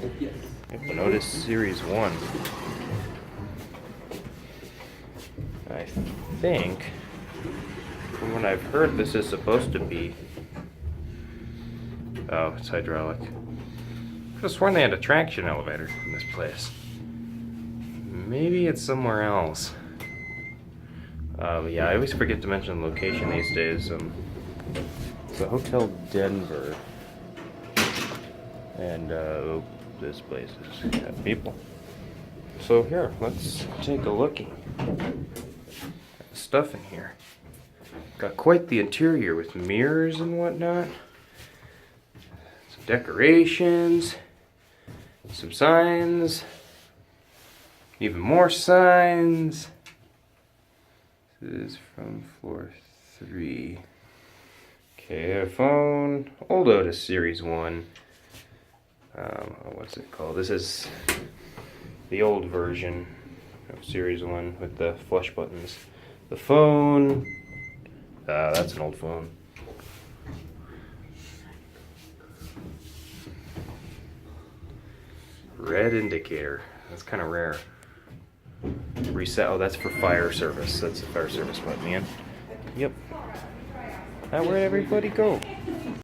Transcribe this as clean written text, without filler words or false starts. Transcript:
An Otis Series 1. I think, from what I've heard, this is supposed to be... Oh, it's hydraulic. I could have sworn they had a traction elevator in this place. Maybe it's somewhere else. Yeah, I always forget to mention the location these days. It's a Hotel Denver. And, this place has got people. So here, let's take a looky at the stuff in here. Got quite the interior with mirrors and whatnot. Some decorations. Some signs. Even more signs. This is from floor 3. Okay, a phone. Old Otis Series 1. What's it called? This is the old version of Series 1 with the flush buttons. The phone. That's an old phone. Red indicator. That's kind of rare. Reset. Oh, that's for fire service. That's the fire service button, man. Yep. Now, where'd everybody go?